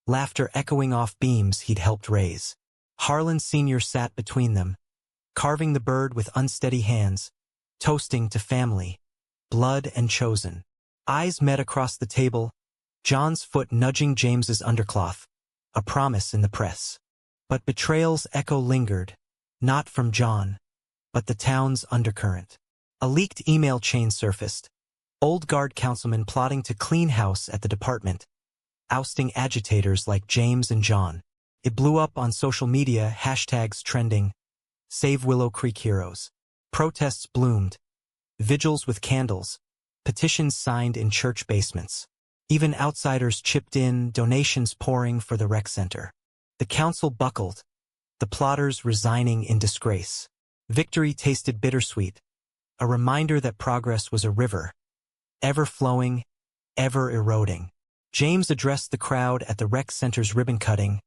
laughter echoing off beams he'd helped raise. Harlan Sr. sat between them, carving the bird with unsteady hands, toasting to family, blood and chosen. Eyes met across the table, John's foot nudging James's undercloth, a promise in the press. But betrayal's echo lingered, not from John, but the town's undercurrent. A leaked email chain surfaced, old guard councilmen plotting to clean house at the department, ousting agitators like James and John. It blew up on social media, hashtags trending, Save Willow Creek Heroes. Protests bloomed, vigils with candles, petitions signed in church basements. Even outsiders chipped in, donations pouring for the rec center. The council buckled, the plotters resigning in disgrace. Victory tasted bittersweet, a reminder that progress was a river, ever flowing, ever eroding. James addressed the crowd at the rec center's ribbon cutting,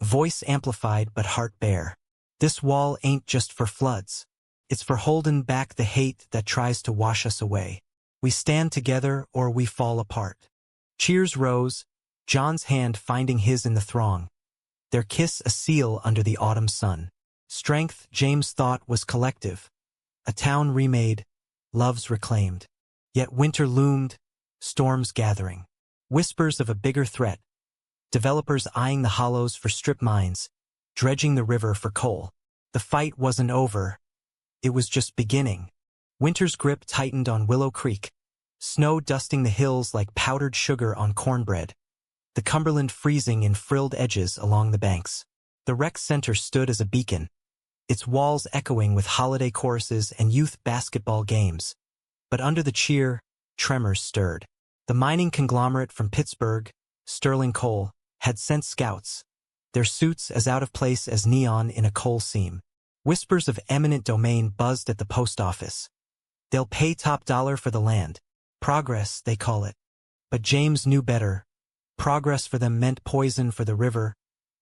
voice amplified but heart bare. "This wall ain't just for floods. It's for holding back the hate that tries to wash us away. We stand together or we fall apart." Cheers rose, John's hand finding his in the throng, their kiss a seal under the autumn sun. Strength, James thought, was collective, a town remade, loves reclaimed. Yet winter loomed, storms gathering. Whispers of a bigger threat, developers eyeing the hollows for strip mines, dredging the river for coal. The fight wasn't over, it was just beginning. Winter's grip tightened on Willow Creek, snow dusting the hills like powdered sugar on cornbread, the Cumberland freezing in frilled edges along the banks. The rec center stood as a beacon, its walls echoing with holiday choruses and youth basketball games. But under the cheer, tremors stirred. The mining conglomerate from Pittsburgh, Sterling Coal, had sent scouts, their suits as out of place as neon in a coal seam. Whispers of eminent domain buzzed at the post office. They'll pay top dollar for the land. Progress, they call it. But James knew better. Progress for them meant poison for the river,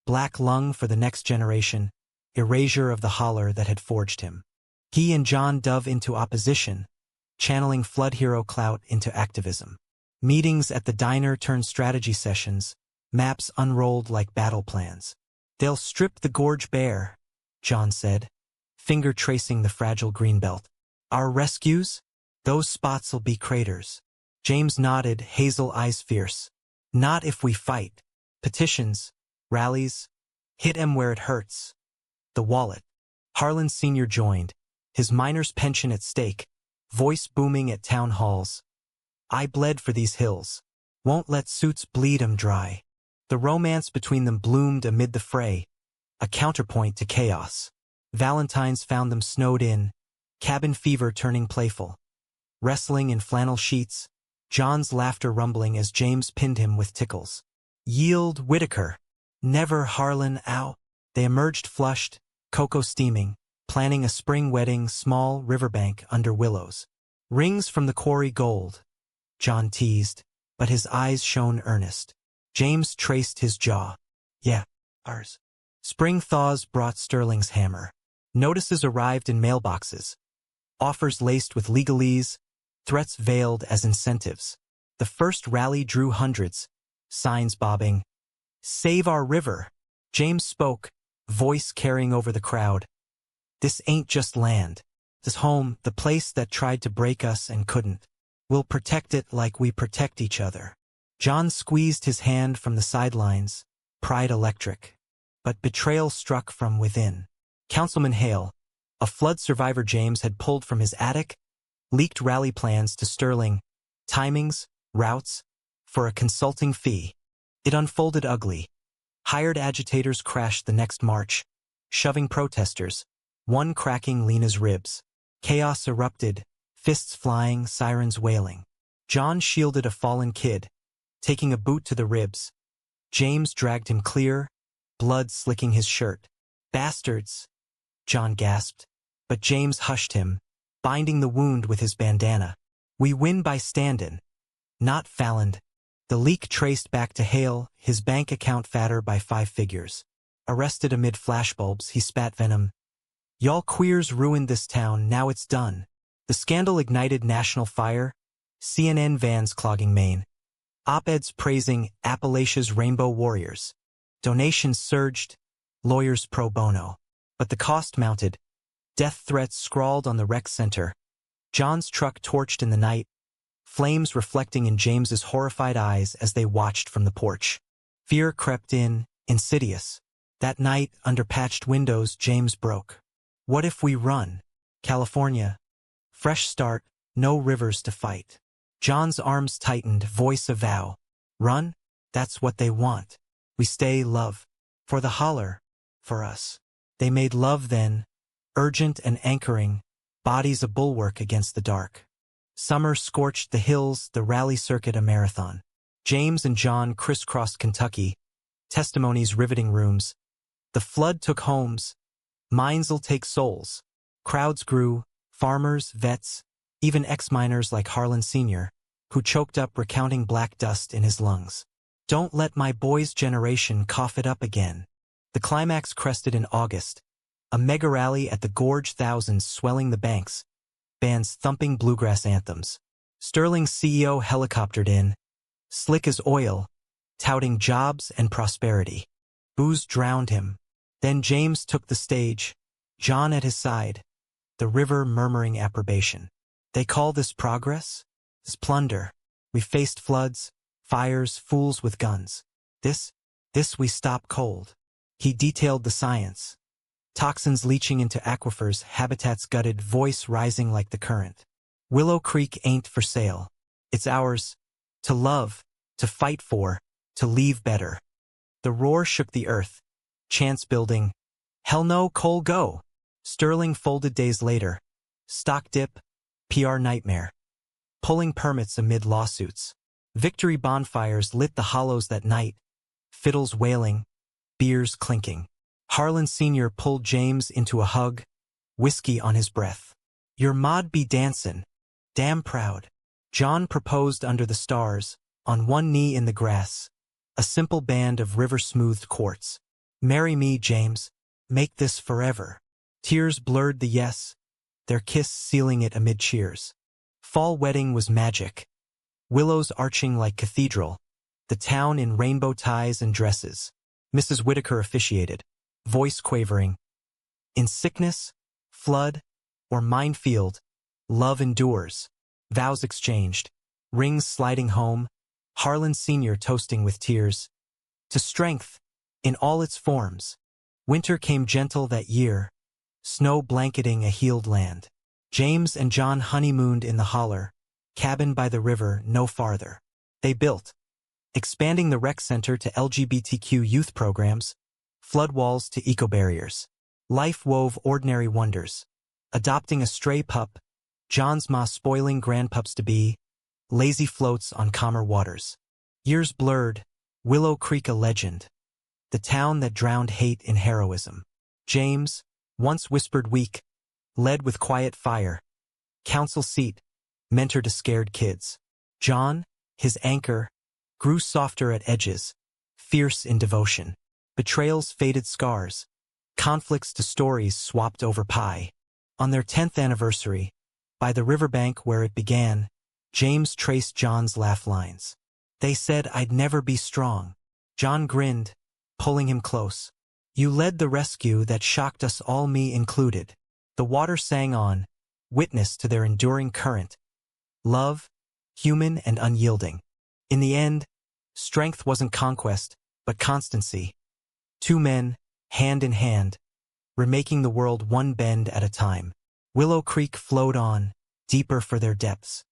black lung for the next generation, erasure of the holler that had forged him. He and John dove into opposition, channeling flood hero clout into activism. Meetings at the diner turned strategy sessions, maps unrolled like battle plans. "They'll strip the gorge bare," John said, finger tracing the fragile greenbelt. "Our rescues? Those spots'll be craters." James nodded, hazel eyes fierce. "Not if we fight. Petitions, rallies, hit 'em where it hurts." The wallet. Harlan Sr. joined, his miner's pension at stake, voice booming at town halls. "I bled for these hills. Won't let suits bleed 'em dry." The romance between them bloomed amid the fray, a counterpoint to chaos. Valentines found them snowed in, cabin fever turning playful. Wrestling in flannel sheets, John's laughter rumbling as James pinned him with tickles. "Yield, Whitaker. Never, Harlan, ow." They emerged flushed, cocoa steaming, planning a spring wedding, small riverbank under willows. "Rings from the quarry gold," John teased, but his eyes shone earnest. James traced his jaw. "Yeah, ours." Spring thaws brought Sterling's hammer. Notices arrived in mailboxes. Offers laced with legalese, threats veiled as incentives. The first rally drew hundreds, signs bobbing. "Save our river." James spoke, voice carrying over the crowd. This ain't just land. This home, the place that tried to break us and couldn't. We'll protect it like we protect each other. John squeezed his hand from the sidelines, pride electric. But betrayal struck from within. Councilman Hale, a flood survivor James had pulled from his attic, leaked rally plans to Sterling, timings, routes, for a consulting fee. It unfolded ugly. Hired agitators crashed the next march, shoving protesters, one cracking Lena's ribs. Chaos erupted, fists flying, sirens wailing. John shielded a fallen kid, taking a boot to the ribs. James dragged him clear, blood slicking his shirt. "Bastards," John gasped, but James hushed him, binding the wound with his bandana. "We win by standin', not Fallon." The leak traced back to Hale, his bank account fatter by 5 figures. Arrested amid flashbulbs, he spat venom. "Y'all queers ruined this town, now it's done." The scandal ignited national fire, CNN vans clogging Maine. Op-eds praising Appalachia's Rainbow Warriors. Donations surged, lawyers pro bono. But the cost mounted. Death threats scrawled on the rec center. John's truck torched in the night, flames reflecting in James's horrified eyes as they watched from the porch. Fear crept in, insidious. That night, under patched windows, James broke. "What if we run? California. Fresh start, no rivers to fight." John's arms tightened, voice a vow. "Run? That's what they want. We stay, love. For the holler. For us." They made love then, urgent and anchoring, bodies a bulwark against the dark. Summer scorched the hills, the rally circuit a marathon. James and John crisscrossed Kentucky, testimonies riveting rooms. The flood took homes. Mines'll take souls. Crowds grew, farmers, vets, even ex-miners like Harlan Sr., who choked up recounting black dust in his lungs. "Don't let my boy's generation cough it up again." The climax crested in August. A mega rally at the gorge, thousands swelling the banks. Bands thumping bluegrass anthems. Sterling's CEO helicoptered in, slick as oil, touting jobs and prosperity. Booze drowned him. Then James took the stage, John at his side, the river murmuring approbation. "They call this progress? This plunder. We faced floods, fires, fools with guns. This we stop cold." He detailed the science. Toxins leaching into aquifers, habitats gutted, voice rising like the current. "Willow Creek ain't for sale. It's ours. To love, to fight for, to leave better." The roar shook the earth. Chants building. "Hell no, coal go." Sterling folded days later. Stock dip, PR nightmare. Pulling permits amid lawsuits. Victory bonfires lit the hollows that night. Fiddles wailing, beers clinking. Harlan Sr. pulled James into a hug, whiskey on his breath. "Your mod be dancin'. Damn proud." John proposed under the stars, on one knee in the grass. A simple band of river-smoothed quartz. "Marry me, James. Make this forever." Tears blurred the yes, their kiss sealing it amid cheers. Fall wedding was magic. Willows arching like cathedral. The town in rainbow ties and dresses. Mrs. Whitaker officiated, voice quavering. "In sickness, flood, or minefield, love endures." Vows exchanged. Rings sliding home. Harlan Sr. toasting with tears. To strength, in all its forms. Winter came gentle that year, snow blanketing a healed land. James and John honeymooned in the holler, cabin by the river, no farther. They built, expanding the rec center to LGBTQ youth programs, flood walls to eco-barriers. Life wove ordinary wonders. Adopting a stray pup, John's ma spoiling grandpups-to-be, lazy floats on calmer waters. Years blurred, Willow Creek a legend. The town that drowned hate in heroism. James, once whispered weak, led with quiet fire. Council seat, mentor to scared kids. John, his anchor, grew softer at edges, fierce in devotion. Betrayals faded scars. Conflicts to stories swapped over pie. On their 10th anniversary, by the riverbank where it began, James traced John's laugh lines. "They said I'd never be strong." John grinned, pulling him close. "You led the rescue that shocked us all, me included." The water sang on, witness to their enduring current. Love, human and unyielding. In the end, strength wasn't conquest, but constancy. Two men, hand in hand, remaking the world one bend at a time. Willow Creek flowed on, deeper for their depths.